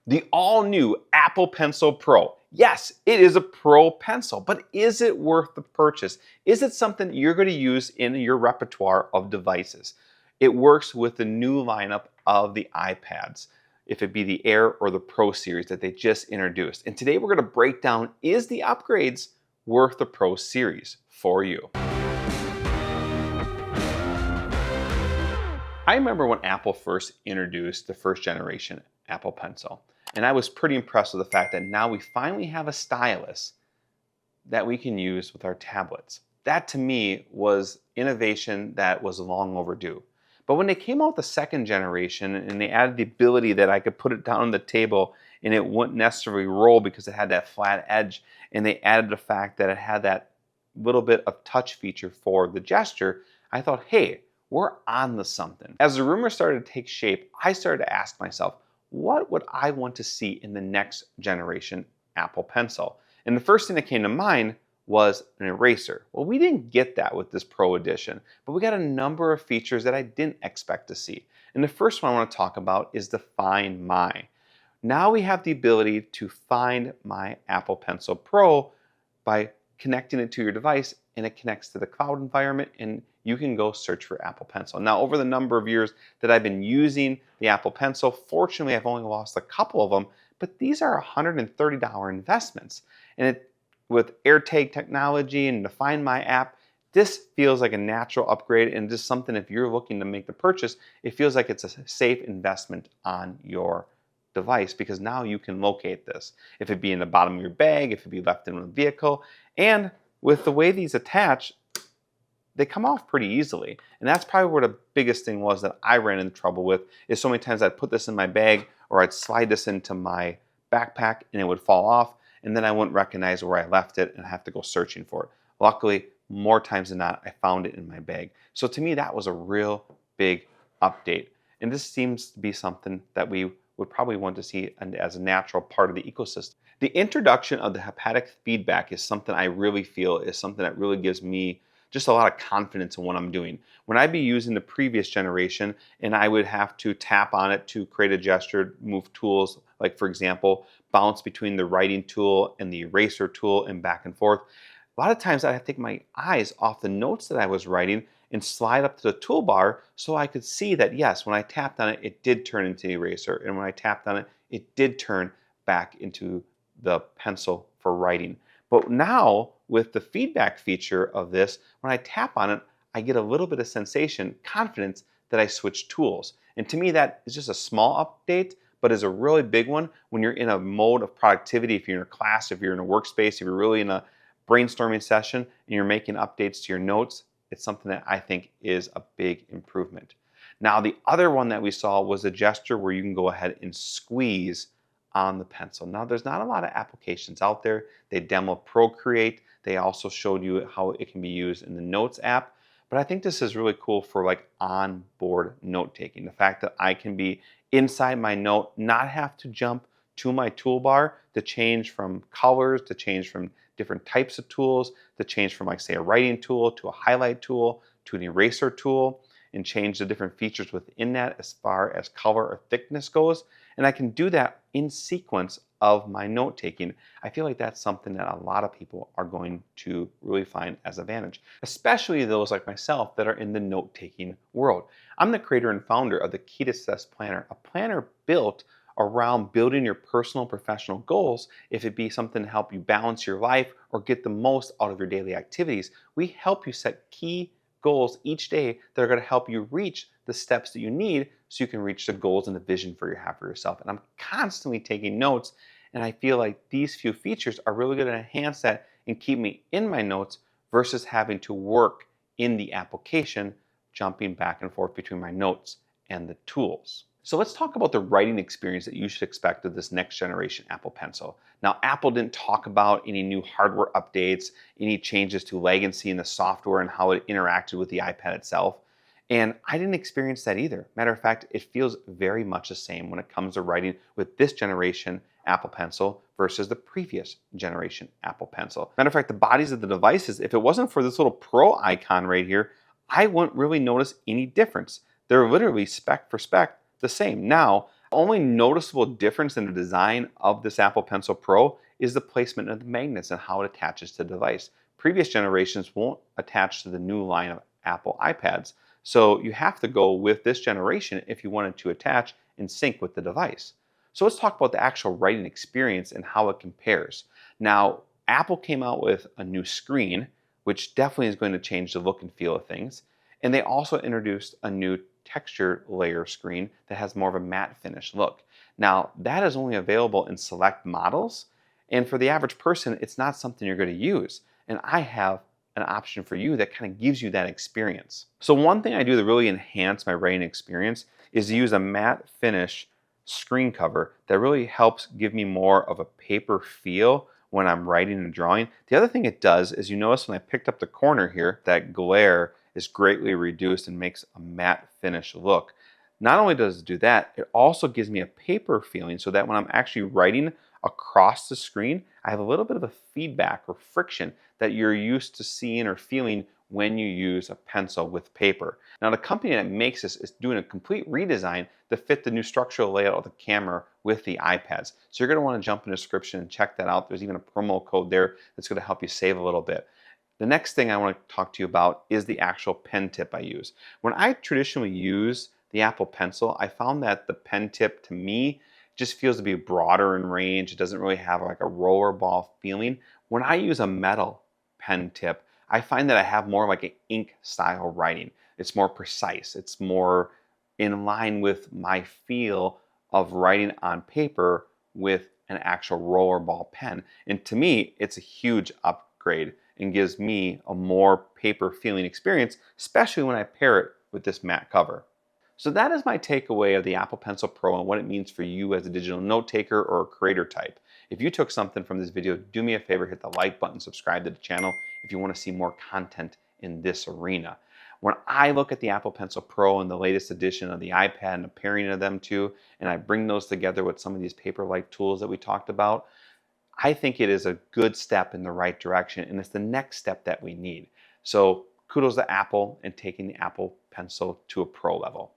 The all-new Apple Pencil Pro. Yes, it is a Pro pencil, but is it worth the purchase? Is it something you're going to use in your repertoire of devices? It works with the new lineup of the iPads, if it be the Air or the Pro series that they just introduced. And today we're going to break down, is the upgrades worth the Pro series for you? I remember when Apple first introduced the first generation Apple Pencil, and I was pretty impressed with the fact that now we finally have a stylus that we can use with our tablets. That to me was innovation that was long overdue. But when they came out with the second generation and they added the ability that I could put it down on the table and it wouldn't necessarily roll because it had that flat edge, and they added the fact that it had that little bit of touch feature for the gesture, I thought, hey, we're on to something. As the rumors started to take shape, I started to ask myself, what would I want to see in the next generation Apple Pencil? And the first thing that came to mind was an eraser. Well, we didn't get that with this Pro Edition, but we got a number of features that I didn't expect to see. And the first one I want to talk about is the Find My. Now we have the ability to find my Apple Pencil Pro by connecting it to your device, and it connects to the cloud environment, and you can go search for Apple Pencil. Now, over the number of years that I've been using the Apple Pencil, fortunately, I've only lost a couple of them, but these are $130 investments. And with AirTag technology and the Find My app, this feels like a natural upgrade, and just something, if you're looking to make the purchase, it feels like it's a safe investment on your device, because now you can locate this. If it be in the bottom of your bag, if it be left in a vehicle, and with the way these attach, they come off pretty easily. And that's probably where the biggest thing was that I ran into trouble with, is so many times I'd put this in my bag or I'd slide this into my backpack and it would fall off, and then I wouldn't recognize where I left it and have to go searching for it. Luckily, more times than not, I found it in my bag. So to me, that was a real big update. And this seems to be something that we would probably want to see as a natural part of the ecosystem. The introduction of the haptic feedback is something I really feel is something that really gives me just a lot of confidence in what I'm doing. When I'd be using the previous generation and I would have to tap on it to create a gesture, move tools, like for example, bounce between the writing tool and the eraser tool and back and forth, a lot of times I'd have to take my eyes off the notes that I was writing and slide up to the toolbar so I could see that, yes, when I tapped on it, it did turn into the eraser. And when I tapped on it, it did turn back into the pencil for writing. But now, with the feedback feature of this, when I tap on it, I get a little bit of sensation, confidence that I switched tools. And to me, that is just a small update, but is a really big one when you're in a mode of productivity. If you're in a class, if you're in a workspace, if you're really in a brainstorming session and you're making updates to your notes, it's something that I think is a big improvement. Now, the other one that we saw was a gesture where you can go ahead and squeeze on the pencil. Now, there's not a lot of applications out there. They demo Procreate. They also showed you how it can be used in the Notes app. But I think this is really cool for like onboard note taking. The fact that I can be inside my note, not have to jump to my toolbar to change from colors, to change from different types of tools, to change from, like, say, a writing tool to a highlight tool to an eraser tool, and change the different features within that as far as color or thickness goes. And I can do that in sequence of my note taking. I feel like that's something that a lot of people are going to really find as an advantage, especially those like myself that are in the note taking world. I'm the creator and founder of the Key to Success Planner, a planner built around building your personal and professional goals. If it be something to help you balance your life or get the most out of your daily activities, we help you set key goals each day that are going to help you reach the steps that you need so you can reach the goals and the vision you have for yourself. And I'm constantly taking notes, and I feel like these few features are really going to enhance that and keep me in my notes versus having to work in the application, jumping back and forth between my notes and the tools. So let's talk about the writing experience that you should expect of this next generation Apple Pencil. Now, Apple didn't talk about any new hardware updates, any changes to legacy in the software and how it interacted with the iPad itself. And I didn't experience that either. Matter of fact, it feels very much the same when it comes to writing with this generation Apple Pencil versus the previous generation Apple Pencil. Matter of fact, the bodies of the devices, if it wasn't for this little Pro icon right here, I wouldn't really notice any difference. They're literally spec for spec the same. Now, Only noticeable difference in the design of this Apple Pencil Pro is the placement of the magnets and how it attaches to the device. Previous generations won't attach to the new line of Apple iPads, so you have to go with this generation if you wanted to attach and sync with the device. So let's talk about the actual writing experience and how it compares. Now, Apple came out with a new screen, which definitely is going to change the look and feel of things. And they also introduced a new texture layer screen that has more of a matte finish look. Now, that is only available in select models, and for the average person, it's not something you're going to use. And I have an option for you that kind of gives you that experience. So one thing I do to really enhance my writing experience is to use a matte finish screen cover that really helps give me more of a paper feel when I'm writing and drawing. The other thing it does is, you notice when I picked up the corner here, that glare is greatly reduced and makes a matte finish look. Not only does it do that, it also gives me a paper feeling so that when I'm actually writing across the screen, I have a little bit of a feedback or friction that you're used to seeing or feeling when you use a pencil with paper. Now, the company that makes this is doing a complete redesign to fit the new structural layout of the camera with the iPads. So you're going to want to jump in the description and check that out. There's even a promo code there that's going to help you save a little bit. The next thing I want to talk to you about is the actual pen tip I use. When I traditionally use the Apple Pencil, I found that the pen tip to me just feels to be broader in range. It doesn't really have like a roller ball feeling. When I use a metal pen tip, I find that I have more like an ink style writing. It's more precise. It's more in line with my feel of writing on paper with an actual rollerball pen. And to me, it's a huge upgrade and gives me a more paper feeling experience, especially when I pair it with this matte cover. So that is my takeaway of the Apple Pencil Pro and what it means for you as a digital note taker or a creator type. If you took something from this video, do me a favor, hit the like button, subscribe to the channel if you want to see more content in this arena. When I look at the Apple Pencil Pro and the latest edition of the iPad and the pairing of them two, and I bring those together with some of these paper-like tools that we talked about, I think it is a good step in the right direction, and it's the next step that we need. So kudos to Apple and taking the Apple Pencil to a pro level.